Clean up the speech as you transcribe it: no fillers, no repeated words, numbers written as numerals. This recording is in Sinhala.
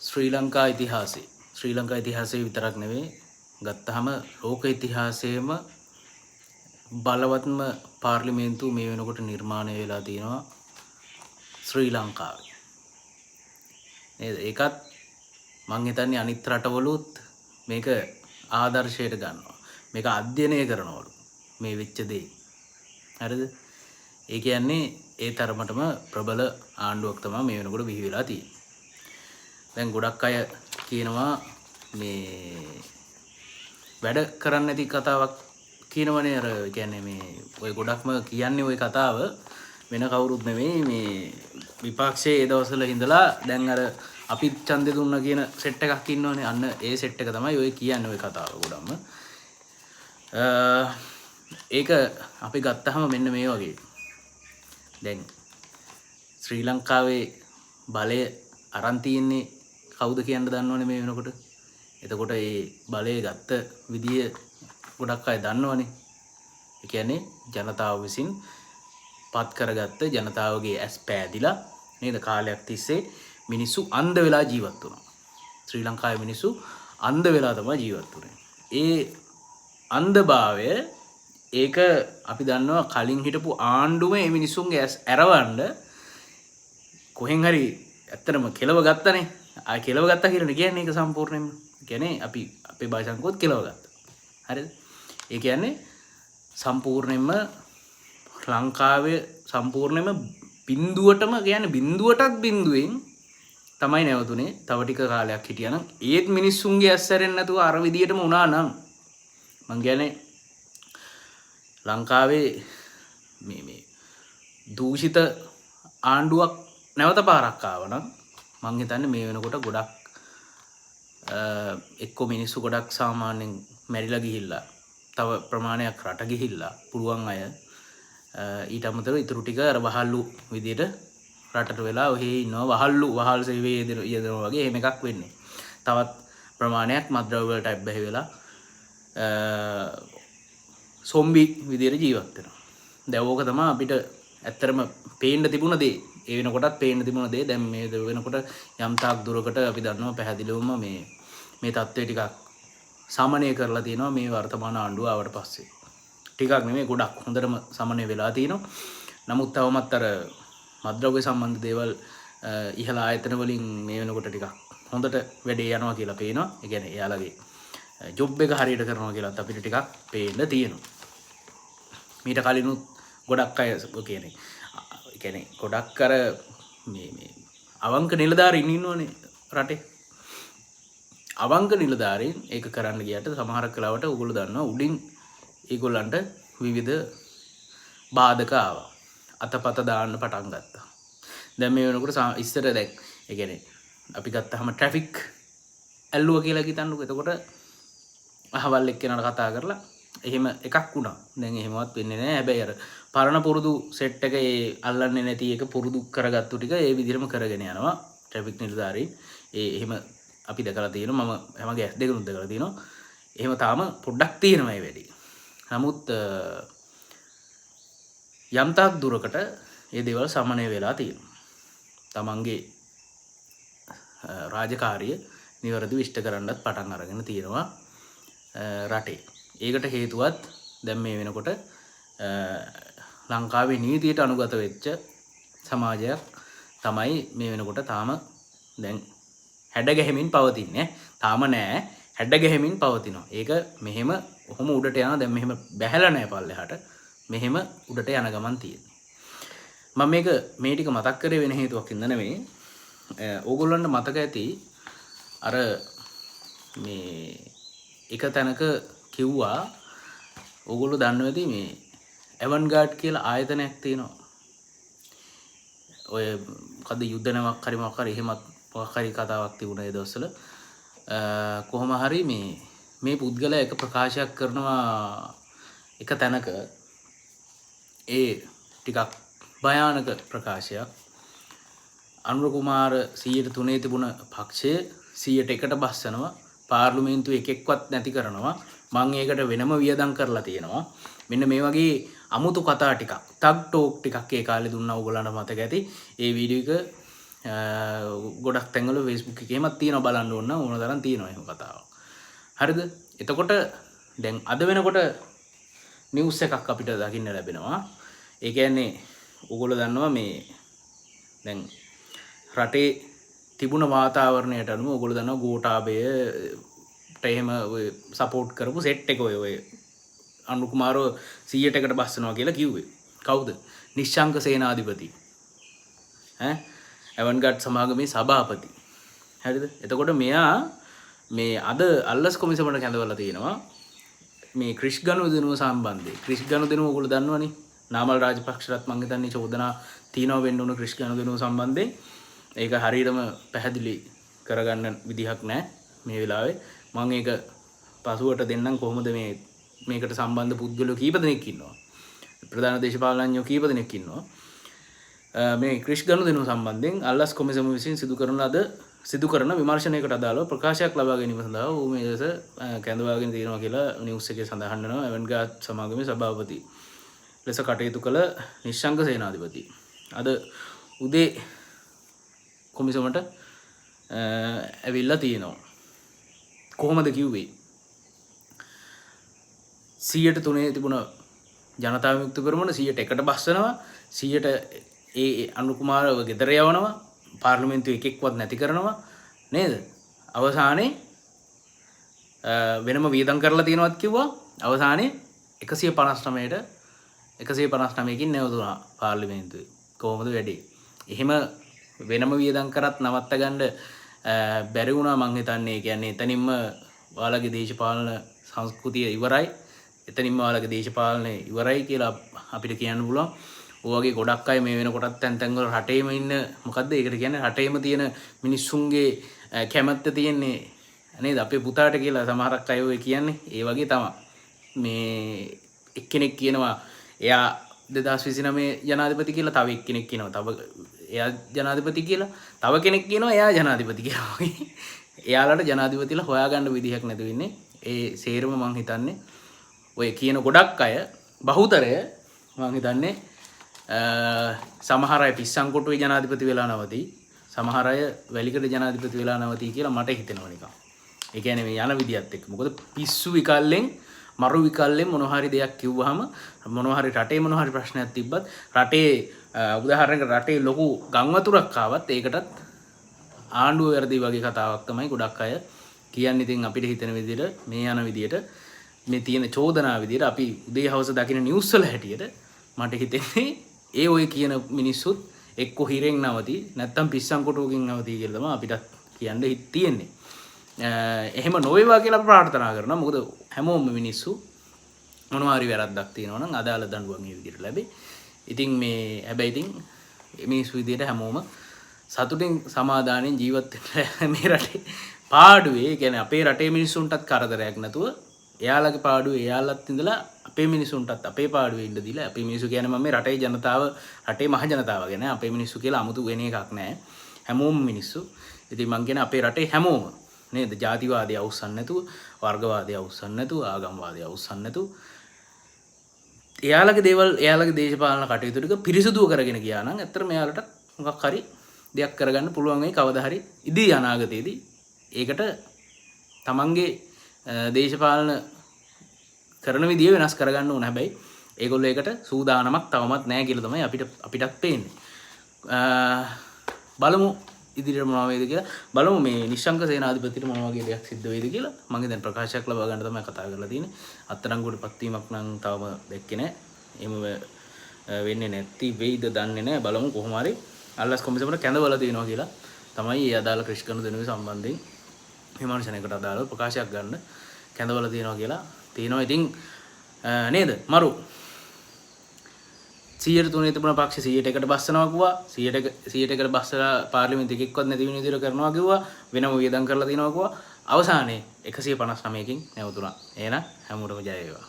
ශ්‍රී ලංකා ඉතිහාසය ශ්‍රී ලංකා ඉතිහාසය විතරක් නෙවෙයි ගත්තහම ලෝක ඉතිහාසයේම බලවත්ම පාර්ලිමේන්තුව මේ වෙනකොට නිර්මාණය වෙලා තියෙනවා ශ්‍රී ලංකාවේ. නේද? ඒකත් මං හිතන්නේ අනිත් රටවලුත් මේක ආදර්ශයට ගන්නවා. මේක අධ්‍යයනය කරනවලු මේ වෙච්ච දේ. හරිද? ඒ කියන්නේ ඒ තරමටම ප්‍රබල ආණ්ඩුවක් තමයි මේ වෙනකොට බිහි වෙලා තියෙන්නේ. දැන් ගොඩක් අය කියනවා මේ වැඩ කරන්න නැති කතාවක් කියනවනේ අර කියන්නේ මේ ඔය ගොඩක්ම කියන්නේ ওই කතාව වෙන කවුරුත් නෙමෙයි මේ විපක්ෂයේ ඒ දවස්වල ඉඳලා දැන් අර අපි ඡන්දේ දුන්නා කියන සෙට් එකක් ඉන්නවනේ අන්න ඒ සෙට් එක තමයි ඔය කියන්නේ ওই කතාව ගොඩක්ම ඒක අපි ගත්තාම මෙන්න මේ වගේ දැන් ශ්‍රී ලංකාවේ බලය අරන් තියෙන්නේ කවුද කියන්න දන්නවනේ මේ වෙනකොට. එතකොට ඒ බලය ගත්ත විදිය ගොඩක් අය දන්නවනේ. ඒ කියන්නේ ජනතාව විසින් පත් කරගත්ත ජනතාවගේ ඇස් පෑදිලා නේද කාලයක් තිස්සේ මිනිස්සු අන්ධ වෙලා ජීවත් වුණා. ශ්‍රී ලංකාවේ මිනිස්සු අන්ධ වෙලා තමයි ජීවත් වුනේ. ඒ අන්ධභාවය ඒක අපි දන්නවා කලින් හිටපු ආණ්ඩුව මේ මිනිස්සුන්ගේ ඇස් ඇරවන්න කොහෙන් හරි ඇත්තටම කෙලව ගත්තනේ. ආ කෙලව ගත්තා කියලා කියන්නේ ඒක සම්පූර්ණයෙන්ම. කියන්නේ අපි අපේ භාෂාවෙන් කිව්වොත් කෙලව ගත්තා. හරිද? ඒ කියන්නේ සම්පූර්ණයෙන්ම ලංකාවේ සම්පූර්ණයෙන්ම බිඳුවටම කියන්නේ බිඳුවටත් බිඳුවෙන් තමයි නැවතුනේ. තව ටික කාලයක් හිටියානම් ඒත් මිනිස්සුන්ගේ ඇස් ඇරෙන්නේ නැතුව අර විදියටම වුණා නම් මං කියන්නේ ලංකාවේ මේ දූෂිත ආණ්ඩුවක් නැවත පාරක් ආවනම් මං හිතන්නේ මේ වෙනකොට ගොඩක් එක්ක මිනිස්සු ගොඩක් සාමාන්‍යයෙන් මැරිලා ගිහිල්ලා තව ප්‍රමාණයක් රට ගිහිල්ලා පුළුවන් අය ඊට අමතරව ඉතුරු ටික අර වහල්ලු විදියට රටට වෙලා ඔහේ ඉන්නවා වහල් සේවයේ යෙදෙනවා වගේ එහෙම එකක් වෙන්නේ. තවත් ප්‍රමාණයක් මත්ද්‍රව්‍ය වලට අබ්බැහි වෙලා සොම්බි විදියට ජීවත් වෙනවා. දැන් ඕක තමයි අපිට ඇත්තරම පේන්න තිබුණ දේ. ඒ වෙනකොටත් පේන්න තිබුණ දේ දැන් මේ වෙනකොට යම් තාක් දුරකට අපි දන්නවා පැහැදිලිවම මේ தත්ත්වය ටිකක් සමනය කරලා තියෙනවා මේ වර්තමාන ආණ්ඩුව ආවට පස්සේ. ටිකක් නෙමෙයි ගොඩක් හොඳටම සමනය වෙලා තියෙනවා. නමුත් තවමත් අර මත්ද්‍රව්‍ය සම්බන්ධ දේවල් ඉහළ ආයතන වලින් මේ වෙනකොට ටිකක් හොඳට වැඩේ යනවා කියලා පේනවා. ඒ කියන්නේ එයාලගේ ජොබ් එක හරියට කරනවා කියලාත් අපිට ටිකක් පේන්න තියෙනවා. මීට කලිනුත් ගොඩක් අය කියන්නේ ගොඩක් අර මේ අවංක නිලධාරීන් ඉන්නවනේ රටේ. අවංක නිලධාරීන් ඒක කරන්න ගියට සමහර කලාවට උගොල්ලෝ දන්නවා උඩින් ඒගොල්ලන්ට විවිධ බාධක ආවා. අතපත දාන්න පටන් ගත්තා. දැන් මේ වෙනකොට ඉස්සර දැන් ඒ කියන්නේ අපි ගත්තාම ට්‍රැෆික් ඇල්ලුවා කියලා හිතන්නකෝ. එතකොට අහවල් එක්කෙනාට කතා කරලා එහෙම එකක් වුණා. දැන් එහෙමවත් වෙන්නේ නැහැ. හැබැයි අර පරණ පුරුදු සෙට් එක ඒ අල්ලන්නේ නැති එක පුරුදු කරගත්තු ටික ඒ විදිහටම කරගෙන යනවා ට්‍රැෆික් නිලධාරීන්. එහෙම අපි දැකලා තියෙනවා. මම හැමගේ ඇස් දෙකනුත් දැකලා තියෙනවා. එහෙම තාම පොඩ්ඩක් තියෙනවා මේ වැඩි. නමුත් යම් තාක් දුරකට මේ දේවල් සමනය වෙලා තියෙනවා. තමන්ගේ රාජකාරිය නිවැරදිව ඉෂ්ට කරන්නත් පටන් අරගෙන තියෙනවා රටේ. ඒකට හේතුවත් දැන් මේ වෙනකොට ලංකාවේ නීතියට අනුගත වෙච්ච සමාජයක් තමයි මේ වෙනකොට තාම දැන් හැඩ ගැහෙමින් පවතින්නේ. තාම නෑ හැඩ ගැහෙමින් පවතිනවා. ඒක මෙහෙම ඔහොම උඩට යනවා. දැන් මෙහෙම බැහැලා නෑ පල්ලෙහාට. මෙහෙම උඩට යන ගමන් තියෙනවා. මම මේ ටික මතක් කරේ වෙන හේතුවක් ඉඳ නෙමෙයි. ඕගොල්ලන්ට මතක ඇති අර මේ එක තැනක කිව්වා ඕගොල්ලෝ දන්නව ඇති මේ ඇවන්ගාඩ් කියලා ආයතනයක් තියෙනවා. ඔය මොකද යුද්ධ නැවක් හරි මොකක් හරි එහෙමත් මොකක් හරි කතාවක් තිබුණා ඒ දවස්වල. කොහොම හරි මේ පුද්ගලයා එක ප්‍රකාශයක් කරනවා එක තැනක ඒ ටිකක් භයානක ප්‍රකාශයක්. අනුර කුමාර 103 තිබුණ පක්ෂය 101ට බස්සනවා. පාර්ලිමේන්තුව එකෙක්වත් නැති කරනවා. මම ඒකට වෙනම වියදම් කරලා තියෙනවා. මෙන්න මේ වගේ අමුතු කතා ටිකක් තග් ටෝක් ටිකක් ඒ කාලේ දුන්නා. ඕගොල්ලන්ට මතක ඇති. ඒ වීඩියෝ එක ගොඩක් තැන්වල Facebook එකේමත් තියෙනවා බලන්න ඕන තරම් තියෙනවා එහෙම කතාවක්. හරිද? එතකොට දැන් අද වෙනකොට නිවුස් එකක් අපිට දකින්න ලැබෙනවා. ඒ කියන්නේ ඕගොල්ලෝ දන්නවා මේ දැන් රටේ තිබුණ වාතාවරණයට අනුව ඕගොල්ලෝ දන්නවා ගෝඨාභයට එහෙම ඔය සපෝට් කරපු සෙට් එක ඔය අනුර කුමාරව 100කට බස්සනවා කියලා කිව්වේ. කවුද? නිශ්ශංක සේනාධිපති. ඇවන්ගඩ් සමාගමේ සභාපති. හරිද? එතකොට මෙයා මේ අද අල්ලස් කොමිසමට කැඳවලා තියෙනවා මේ ක්‍රිෂ් ගනුදෙනුව සම්බන්ධයෙන්. ක්‍රිෂ් ගනුදෙනුව ඔයගොල්ලෝ දන්නවනේ. නාමල් රාජපක්ෂලත් මං හිතන්නේ චෝදනා තියෙනවා වෙන්න උන ක්‍රිෂ් ගනුදෙනුව සම්බන්ධයෙන්. ඒක හරියටම පැහැදිලි කරගන්න විදිහක් නැහැ මේ වෙලාවේ. මම ඒක පසුවට දෙන්නම් කොහොමද මේකට සම්බන්ධ පුද්ගලයෝ කීප දෙනෙක් ඉන්නවා. ප්‍රධාන දේශපාලනඥයෝ කීප දෙනෙක් ඉන්නවා. මේ ක්‍රිෂ් ගනුදෙනුව සම්බන්ධයෙන් අල්ලස් කොමිසම විසින් සිදු කරන විමර්ශනයකට අදාළව ප්‍රකාශයක් ලබා ගැනීම සඳහා ඌ මේ දැස කැඳවාගෙන තියෙනවා කියලා නිවුස් එකේ සඳහන් වෙනවා. ඇවන්ගාඩ් සමාගමේ සභාපති ලෙස කටයුතු කළ නිශ්ශංක සේනාධිපති අද උදේ කොමිසමට ඇවිල්ලා තියෙනවා. කොහොමද කිව්වේ? 103 තිබුණ ජනතා විමුක්ති පෙරමුණ 100ට බස්සනවා. 100ට ඒ අනුර කුමාරව ගෙදර යවනවා. පාර්ලිමේන්තුවේ එකෙක්වත් නැති කරනවා නේද? අවසානයේ වෙනම වියදම් කරලා තියෙනවත් කිව්වා. අවසානයේ 159කින් නැවතුණා පාර්ලිමේන්තුවේ. කොහොමද වැඩේ? එහෙම වෙනම වියදම් කරත් නවත්ත ගන්න බැරි වුණා මං හිතන්නේ. ඒ කියන්නේ එතනින්ම ඔයාලගේ දේශපාලන සංස්කෘතිය ඉවරයි. එතනින්ම ඔයාලගේ දේශපාලනය ඉවරයි කියලා අපිට කියන්න පුළුවන්. ඔයගේ ගොඩක් අය මේ වෙනකොටත් තැන් තැන්වල රටේම ඉන්න මොකද්ද ඒකට කියන්නේ රටේම තියෙන මිනිස්සුන්ගේ කැමැත්ත තියෙන්නේ නේද අපේ පුතාට කියලා සමහරක් අය ඔය කියන්නේ. ඒ වගේ තමයි. මේ එක්කෙනෙක් කියනවා එයා 2029 ජනාධිපති කියලා, තව එක්කෙනෙක් කියනවා තව එයා ජනාධිපති කියලා, තව කෙනෙක් කියනවා එයා ජනාධිපති කියලා වගේ. එයාලට ජනාධිපතිලා හොයාගන්න විදිහක් නැතු වෙන්නේ. ඒ සේරම මං හිතන්නේ ඔය කියන ගොඩක් අය බහුතරය මං හිතන්නේ සමහර අය පිස්සන් කොටුවේ ජනාධිපති වෙලා නැවතී, සමහර අය වැලිකඩ ජනාධිපති වෙලා නැවතී කියලා මට හිතෙනවා නිකන්. ඒ කියන්නේ මේ යන විදියත් එක්ක. මොකද පිස්සු විකල්ලෙන් මරු විකල්ලෙන් මොනවා හරි දෙයක් කිව්වහම මොනවා හරි රටේ මොනවා හරි ප්‍රශ්නයක් තිබ්බත් රටේ උදාහරණයකට රටේ ලොකු ගම් වතුරක් ආවත් ඒකටත් ආණ්ඩුව වැරදි වගේ කතාවක් තමයි ගොඩක් අය කියන්නේ. ඉතින් අපිට හිතෙන විදිහට මේ යන විදිහට මේ තියෙන චෝදනා විදිහට අපි උදේ හවස දකින නිවුස් වල හැටියට මට හිතෙන්නේ ඒ ඔය කියන මිනිස්සුත් එක්ක හිරෙන් නැවති නැත්තම් පිස්සන් කොටුවකින් නැවති කියලා තමයි අපිට කියන්න තියෙන්නේ. එහෙම නොවේවා කියලා ප්‍රාර්ථනා කරනවා. මොකද හැමෝම මිනිස්සු මොනවා හරි වැරද්දක් තියෙනවා නම් අදාළ දඬුවම් මේ විදිහට ලැබේ. ඉතින් මේ හැබැයි ඉතින් මිනිස්සු විදිහට හැමෝම සතුටින් සමාදානෙන් ජීවත් වෙන්න මේ රටේ පාඩුවේ. ඒ කියන්නේ අපේ රටේ මිනිස්සුන්ටත් කරදරයක් නැතුව එයාලගේ පාඩුවේ එයාලත් ඉඳලා අපේ මිනිසුන්ටත් අපේ පාඩුවේ ඉන්න දීලා අපේ මිනිස්සු කියන්නේ මම මේ රටේ ජනතාව රටේ මහ ජනතාව ගැන අපේ මිනිස්සු කියලා 아무තු වෙන එකක් නැහැ. හැමෝම මිනිස්සු. ඉතින් මං කියන්නේ අපේ රටේ හැමෝම නේද? ජාතිවාදය අවුස්සන්න නැතුව, වර්ගවාදය අවුස්සන්න නැතුව, ආගම්වාදය අවුස්සන්න නැතුව එයාලගේ දේවල් එයාලගේ දේශපාලන කටයුතු ටික පිරිසුදුව කරගෙන ගියා නම් ඇත්තටම එයාලට මොකක් හරි දෙයක් කරගන්න පුළුවන් වෙයි කවදා හරි ඉදිරි අනාගතයේදී. ඒකට තමන්ගේ දේශපාලන කරන විදිය වෙනස් කරගන්න ඕන. හැබැයි ඒගොල්ලෝ ඒකට සූදානමක් තවමත් නැහැ කියලා තමයි අපිටත් පේන්නේ. බලමු ඉදිරියට මොනවා වේද කියලා. බලමු මේ නිශ්ශංක සේනාධිපතිට මොන වගේ දෙයක් සිද්ධ වෙයිද කියලා. මම දැන් ප්‍රකාශයක් ලබා ගන්න තමයි කතා කරලා තියෙන්නේ. අත්අඩංගුවට පත්වීමක් නම් තවම දැක්කේ නැහැ. එහෙම වෙන්නේ නැති වෙයිද දන්නේ නැහැ. බලමු කොහොම හරි අල්ලස් කොමිසමට කැඳවලා තියෙනවා කියලා තමයි ඒ අදාළ ක්‍රිෂ් ගනුදෙනුව සම්බන්ධයෙන් විමර්ශනයකට අදාළව ප්‍රකාශයක් ගන්න කැඳවලා තියෙනවා කියලා තියෙනවා. ඉතින් නේද මරු 103 තිබුණ පක්ෂ 100ට බස්සනවා කිව්වා. 100ට බස්සලා පාර්ලිමේන්තු එකෙක්වත් නැති වෙන විදිහට කරනවා කිව්වා. වෙනම වියදම් කරලා තිනවා කිව්වා. අවසානයේ 159කින් නැවතුණා. එහෙනම් හැමෝටම ජය වේවා.